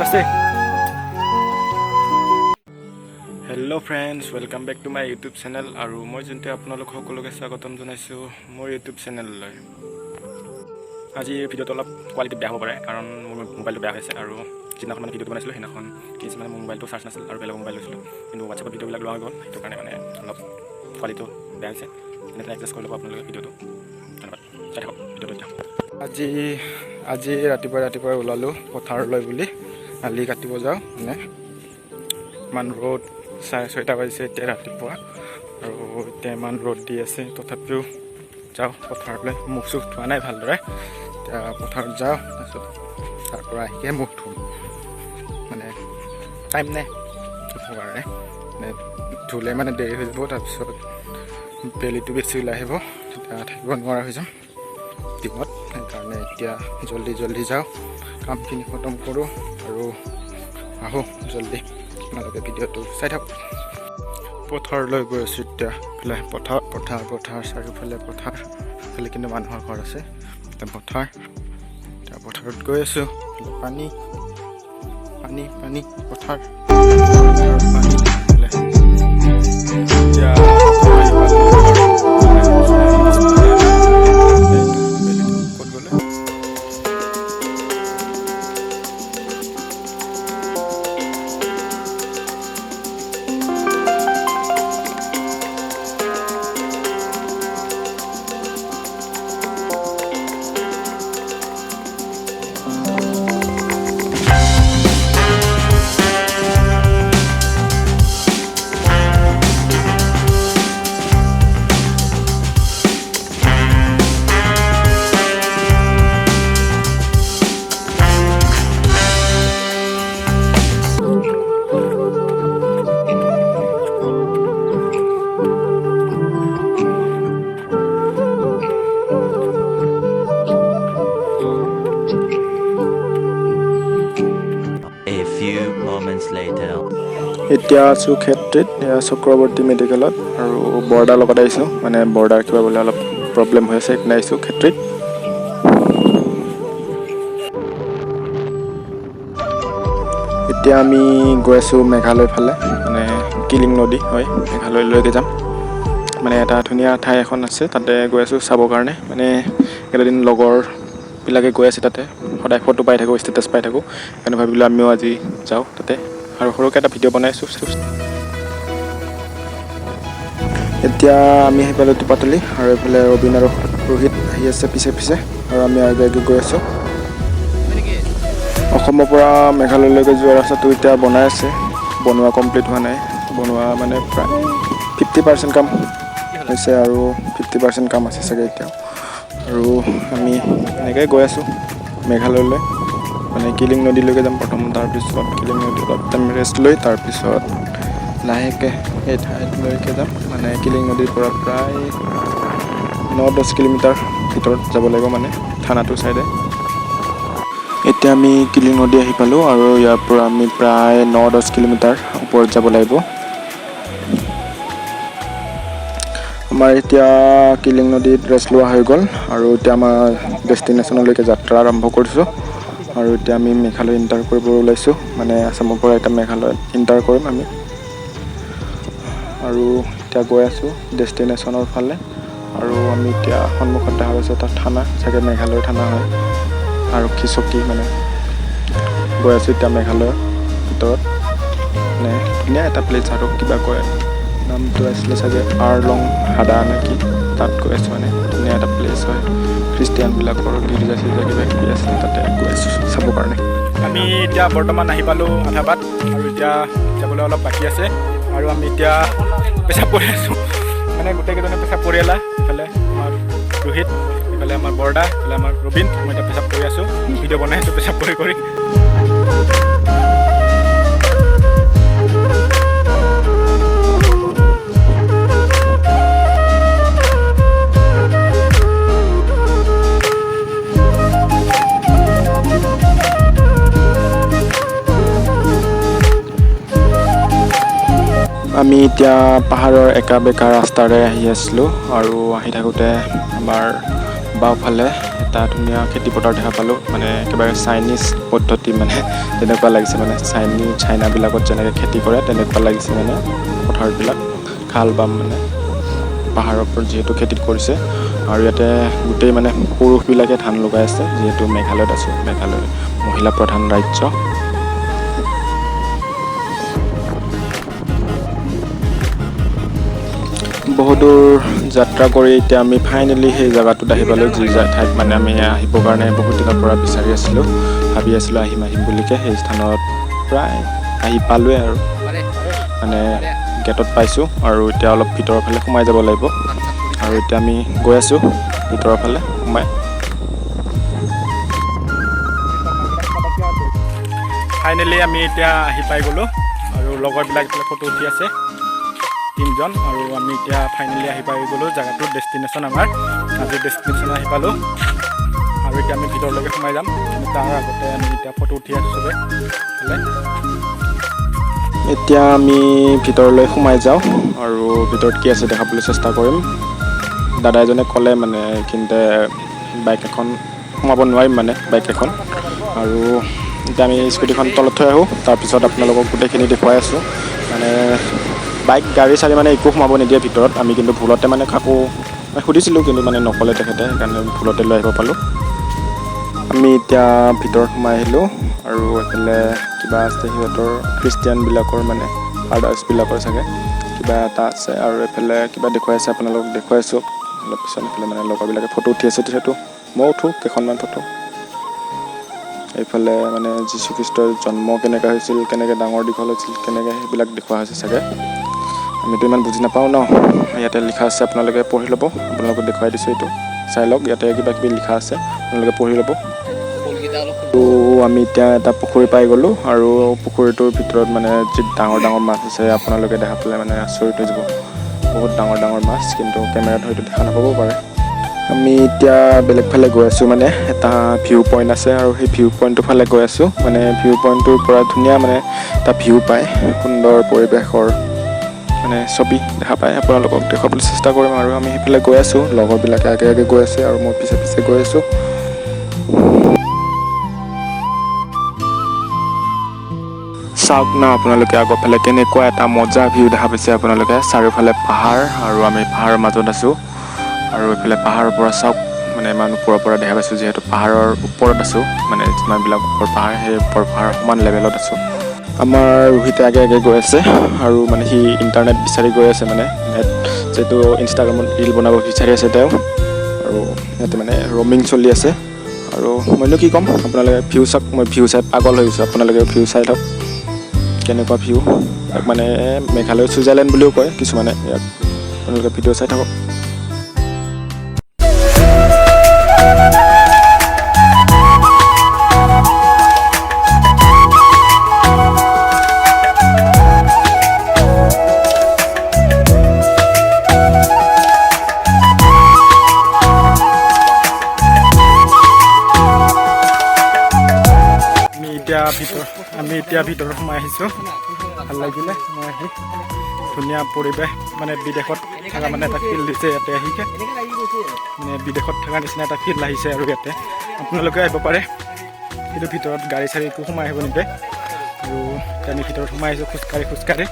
ইয়াত আছে। Hello' friends, welcome back to my YouTube channel. আৰু মই যোনটো আপোনালোক সকলোকে স্বাগতম জনাইছোঁ মোৰ ইউটিউব চেনেললৈ। আজি ভিডিঅ'টো অলপ কোৱালিটি বেয়া হ'ব পাৰে, কাৰণ মোৰ মোবাইলটো বেয়া হৈছে। আৰু যিদিনাখন মানে ভিডিঅ'টো বনাইছিলোঁ সেইদিনাখন কিছু মানে মোৰ মোবাইলটো চাৰ্জ নাছিল আৰু বেলেগ মোবাইল লৈছিলোঁ, কিন্তু হোৱাটছএপত ভিডিঅ'বিলাক লোৱা হৈ গ'ল। সেইটো কাৰণে মানে অলপ কোৱালিটিটো বেয়া হৈছে। এনেকৈ এডজাষ্ট কৰি ল'ব আপোনালোকে ভিডিঅ'টো। ধন্যবাদ, চাই থাকক ভিডিঅ'টো এতিয়া। আজি ৰাতিপুৱাই ওলালোঁ পথাৰলৈ বুলি। আলি কাটিব যাওঁ মানে ইমান ৰ'দ, 6:30 বাজিছে এতিয়া ৰাতিপুৱা, আৰু এতিয়া ইমান ৰ'দ দি আছে। তথাপিও যাওঁ পথাৰলৈ। মুখ চুখ ধোৱা নাই ভালদৰে, এতিয়া পথাৰত যাওঁ। তাৰপিছত তাৰ পৰা আহিয়ে মুখ ধুম, মানে টাইম নাই ধুবৰ কাৰণে। মানে ধুলে মানে দেৰি হৈ যাব, তাৰপিছত বেলিটো বেছি ওলাই আহিব, তেতিয়া থাকিব নোৱাৰা হৈ যাম দিনত। সেইকাৰণে এতিয়া জল্দি যাওঁ, কামখিনি খতম কৰোঁ আৰু আহোঁ জল্দি। আপোনালোকে ভিডিঅ'টো চাই থাকক। পথাৰলৈ গৈ আছোঁ এতিয়া। এইফালে পথাৰ চাৰিওফালে পথাৰ, এইফালে কিন্তু মানুহৰ ঘৰ আছে। এতিয়া পথাৰত গৈ আছোঁ। পানী পথাৰ এতিয়া আছোঁ ক্ষেত্ৰীত, চক্ৰৱৰ্তী মেডিকেলত, আৰু বৰ্ডাৰ লগত আহিছোঁ। মানে বৰ্ডাৰ কিবা বোলে অলপ প্ৰব্লেম হৈ আছে, সেইকাৰণে আহিছোঁ ক্ষেত্ৰীত। এতিয়া আমি গৈ আছোঁ মেঘালয় ফালে, মানে কিলিং নদী হয়, মেঘালয়লৈকে যাম। মানে এটা ধুনীয়া ঠাই এখন আছে, তাতে গৈ আছোঁ চাবৰ কাৰণে। মানে একেদিন লগৰবিলাকে গৈ আছে তাতে, সদায় ফটো পাই থাকোঁ, ষ্টেটাছ পাই থাকোঁ। সেইকাৰণে ভাবিলোঁ আমিও আজি যাওঁ তাতে, আৰু সৰুকৈ এটা ভিডিঅ' বনাই আছোঁ। এতিয়া আমি আহি পালোঁ টিপাতলি, আৰু এইফালে ৰবীন আৰু ৰোহিত আহি আছে পিছে, আৰু আমি আগে গৈ আছোঁ। অসমৰ পৰা মেঘালয়লৈকে যোৱা ৰাস্তাটো এতিয়া বনাই আছে, বনোৱা কমপ্লিট হোৱা নাই। বনোৱা মানে প্ৰায় 50% কাম হৈছে, আৰু 50% কাম আছে চাগে এতিয়া। আৰু আমি এনেকৈ গৈ আছোঁ মেঘালয়লৈ, মানে কিলিং নদীলৈকে যাম প্ৰথম। তাৰপিছত কিলিং নদীত অলপ টাইম ৰেষ্ট লৈ তাৰপিছত লাহেকৈ সেই ঠাইলৈকে যাম। মানে কিলিং নদীৰ পৰা প্ৰায় 9-10 কিলোমিটাৰ ভিতৰত যাব লাগিব, মানে থানাটোৰ ছাইডে। এতিয়া আমি কিলিং নদী আহি পালোঁ, আৰু ইয়াৰ পৰা আমি প্ৰায় 9-10 কিলোমিটাৰ ওপৰত যাব লাগিব। আমাৰ এতিয়া কিলিং নদীত ৰেষ্ট লোৱা হৈ গ'ল, আৰু এতিয়া আমাৰ ডেষ্টিনেশ্যনলৈকে যাত্ৰা আৰম্ভ কৰিছোঁ। আৰু এতিয়া আমি মেঘালয় ইণ্টাৰ কৰিব ওলাইছোঁ, মানে আছামৰ পৰা এতিয়া মেঘালয়ত ইণ্টাৰ কৰিম আমি। আৰু এতিয়া গৈ আছোঁ ডেষ্টিনেশ্যনৰ ফালে, আৰু আমি এতিয়া সন্মুখত দেখা পাইছোঁ এটা থানা, চাগে মেঘালয়ৰ থানা হয়, আৰক্ষী চকী। মানে গৈ আছোঁ এতিয়া মেঘালয়ৰ ভিতৰত, মানে ধুনীয়া এটা প্লেচ, আৰু কিবা কয় নামটো আছিলে চাগে আৰলং হাদা নেকি, তাত গৈ আছোঁ। মানে ধুনীয়া এটা প্লেচ হয়, খ্ৰীষ্টিয়ানবিলাকৰ গীৰ্জা চিৰ্জা কিবা কিবি আছে, তাতে গৈ আছোঁ চাবৰ কাৰণে। আমি এতিয়া বৰ্তমান আহি পালোঁ আধাবাট, আৰু এতিয়া যাবলৈ অলপ বাকী আছে। আৰু আমি এতিয়া পেচাব কৰি আছোঁ, মানে গোটেইকেইজনে পেচাব পৰিয়ালা। ইফালে আমাৰ ৰোহিত, ইফালে আমাৰ বৰদা, ইফালে আমাৰ ৰবীন। মই এতিয়া পেচাব কৰি আছোঁ, ভিডিঅ' বনাই আছোঁ পেচাব কৰি। আমি এতিয়া পাহাৰৰ একা বেকা ৰাস্তাৰে আহি আছিলোঁ, আৰু আহি থাকোঁতে আমাৰ বাওঁফালে এটা ধুনীয়া খেতি পথাৰ দেখা পালোঁ মানে একেবাৰে চাইনিজ পদ্ধতি মানে তেনেকুৱা লাগিছে মানে চাইনাবিলাকত যেনেকৈ খেতি কৰে তেনেকুৱা লাগিছে মানে পথাৰবিলাক খাল বাম মানে পাহাৰৰ ওপৰত যিহেতু খেতি কৰিছে আৰু ইয়াতে গোটেই মানে পুৰুষবিলাকে ধান লগাই আছে যিহেতু মেঘালয়ত আছোঁ মেঘালয় মহিলা প্ৰধান ৰাজ্য বহুদূৰ যাত্ৰা কৰি এতিয়া আমি ফাইনেলি সেই জেগাটোত আহি পালোঁ যি ঠাইত মানে আমি আহিবৰ কাৰণে বহুত দিনৰ পৰা বিচাৰি আছিলোঁ ভাবি আছিলোঁ আহিম বুলিকে সেই স্থানত প্ৰায় আহি পালোৱে আৰু মানে গেটত পাইছোঁ আৰু এতিয়া অলপ ভিতৰৰ ফালে সোমাই যাব লাগিব আৰু এতিয়া আমি গৈ আছোঁ ভিতৰৰ ফালে সোমাই ফাইনেলি আমি এতিয়া আহি পাই গ'লোঁ আৰু লগৰবিলাক এতিয়া ফটো উঠি আছে 3জন আৰু আমি এতিয়া ফাইনেলি আহি পাই গ'লোঁ জেগাটোৰ ডেষ্টিনেশ্যন আমাৰ আজিৰ ডেষ্টিনেশ্যন আহি পালোঁ আৰু এতিয়া আমি ভিতৰলৈকে সোমাই যাম কিন্তু তাৰ আগতে আমি এতিয়া ফটো উঠি আছোঁ চবে এতিয়া আমি ভিতৰলৈ সোমাই যাওঁ আৰু ভিতৰত কি আছে দেখাবলৈ চেষ্টা কৰিম দাদা এজনে ক'লে মানে কিন্তু বাইক এখন সোমাব নোৱাৰিম মানে বাইক এখন আৰু এতিয়া আমি স্কুটিখন তলত থৈ আহোঁ তাৰপিছত আপোনালোকক গোটেইখিনি দেখুৱাই আছোঁ মানে বাইক গাড়ী চাড়ী মানে একো সোমাব নিদিয়ে ভিতৰত আমি কিন্তু ভুলতে মানে কাকো সুধিছিলোঁ কিন্তু মানে নক'লে তেখেতে সেইকাৰণে ভুলতে লৈ আহিব পালোঁ আমি এতিয়া ভিতৰত সোমাই আহিলোঁ আৰু এইফালে কিবা আছে সিহঁতৰ খ্ৰীষ্টিয়ানবিলাকৰ মানে ফাদাৰ্ছবিলাকৰ চাগে কিবা এটা আছে আৰু এইফালে কিবা দেখুৱাই আছে আপোনালোকক দেখুৱাইছোঁ অলপ পিছত এইফালে মানে লগৰবিলাকে ফটো উঠি আছে যিহেতু মই উঠোঁ কেইখনমান ফটো এইফালে মানে যীশুখ্ৰীষ্টৰ জন্ম কেনেকৈ হৈছিল কেনেকৈ ডাঙৰ দীঘল হৈছিল কেনেকৈ সেইবিলাক দেখুওৱা হৈছে চাগে আমিতো ইমান বুজি নাপাওঁ ন ইয়াতে লিখা আছে আপোনালোকে পঢ়ি ল'ব আপোনালোকক দেখুৱাই দিছোঁ এইটো চাই লওক ইয়াতে কিবা কিবি লিখা আছে আপোনালোকে পঢ়ি ল'ব তো আমি এতিয়া এটা পুখুৰী পাই গ'লোঁ আৰু পুখুৰীটোৰ ভিতৰত মানে যি ডাঙৰ ডাঙৰ মাছ আছে আপোনালোকে দেখা পালে মানে আচৰিত হৈ যাব বহুত ডাঙৰ ডাঙৰ মাছ কিন্তু কেমেৰাত হয়তো দেখা নাপাবও পাৰে আমি এতিয়া বেলেগ ফালে গৈ আছোঁ মানে এটা ভিউ পইণ্ট আছে আৰু সেই ভিউ পইণ্টটোৰ ফালে গৈ আছোঁ মানে ভিউ পইণ্টটোৰ পৰা ধুনীয়া মানে এটা ভিউ পায় সুন্দৰ পৰিৱেশৰ মানে ছবি দেখা পায় আপোনালোকক দেখুৱাবলৈ চেষ্টা কৰিম আৰু আমি সেইফালে গৈ আছোঁ লগৰবিলাকে আগে আগে গৈ আছে আৰু মই পিছে পিছে গৈ আছোঁ চাওক না আপোনালোকে আগৰ ফালে কেনেকুৱা এটা মজা ভিউ দেখা পাইছে আপোনালোকে চাৰিওফালে পাহাৰ আৰু আমি পাহাৰৰ মাজত আছোঁ আৰু এইফালে পাহাৰৰ পৰা চাওক মানে ইমান ওপৰৰ পৰা দেখা পাইছোঁ যিহেতু পাহাৰৰ ওপৰত আছোঁ মানে যিমানবিলাক ওপৰ পাহাৰ সেই ওপৰ পাহাৰৰ সমান লেভেলত আছোঁ আমাৰ ৰোহিতে আগে আগে গৈ আছে আৰু মানে সি ইণ্টাৰনেট বিচাৰি গৈ আছে মানে নেট যিহেতু ইনষ্টাগ্ৰামত ৰীল বনাব বিচাৰি আছে তেওঁ আৰু ইয়াতে মানে ৰ'মিং চলি আছে আৰু মইনো কি ক'ম আপোনালোকে ভিউ চাওক মই ভিউ চাই পাগল হৈ গৈছোঁ আপোনালোকে ভিউ চাই লওক কেনেকুৱা ভিউ ইয়াক মানে মেঘালয় ছুইজাৰলেণ্ড বুলিও কয় কিছুমানে ইয়াক আপোনালোকে ভিডিঅ' চাই থাকক আমি এতিয়া ভিতৰত সোমাই আহিছোঁ ভাল লাগিলে মই আহি ধুনীয়া পৰিৱেশ মানে বিদেশত থকা মানে এটা ফিল দিছে ইয়াতে আহিকে মানে বিদেশত থকা নিচিনা এটা ফিল আহিছে আৰু ইয়াতে আপোনালোকে আহিব পাৰে কিন্তু ভিতৰত গাড়ী চাড়ী একো সোমাই আহিব নিদিয়ে আৰু আমি ভিতৰত সোমাই আহিছোঁ খোজকাঢ়ি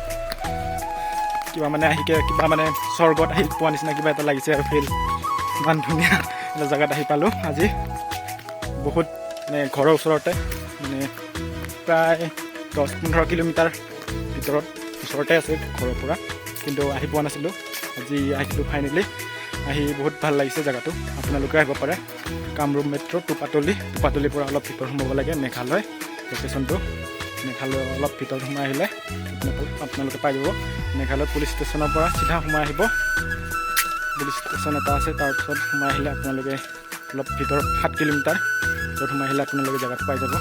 কিবা মানে আহিকে কিবা মানে স্বৰ্গত আহি পোৱা নিচিনা কিবা এটা লাগিছে আৰু ফিল ইমান ধুনীয়া এটা জেগাত আহি পালোঁ আজি বহুত মানে ঘৰৰ ওচৰতে মানে প্ৰায় 10-15 কিলোমিটাৰ ভিতৰত ওচৰতে আছে ঘৰৰ পৰা কিন্তু আহি পোৱা নাছিলোঁ আজি আহিছিলোঁ ফাইনেলি আহি বহুত ভাল লাগিছে জেগাটো আপোনালোকে আহিব পাৰে কামৰূপ মেট্ৰ' টুপাতলিৰ পৰা অলপ ভিতৰত সোমাব লাগে মেঘালয় লোকেশ্যনটো মেঘালয় অলপ ভিতৰত সোমাই আহিলে আপোনালোকে পাই যাব মেঘালয় পুলিচ ষ্টেচনৰ পৰা চিধা সোমাই আহিব পুলিচ ষ্টেচন এটা আছে তাৰপিছত সোমাই আহিলে আপোনালোকে অলপ ভিতৰত 7 কিলোমিটাৰ ভিতৰত সোমাই আহিলে আপোনালোকে জেগাটো পাই যাব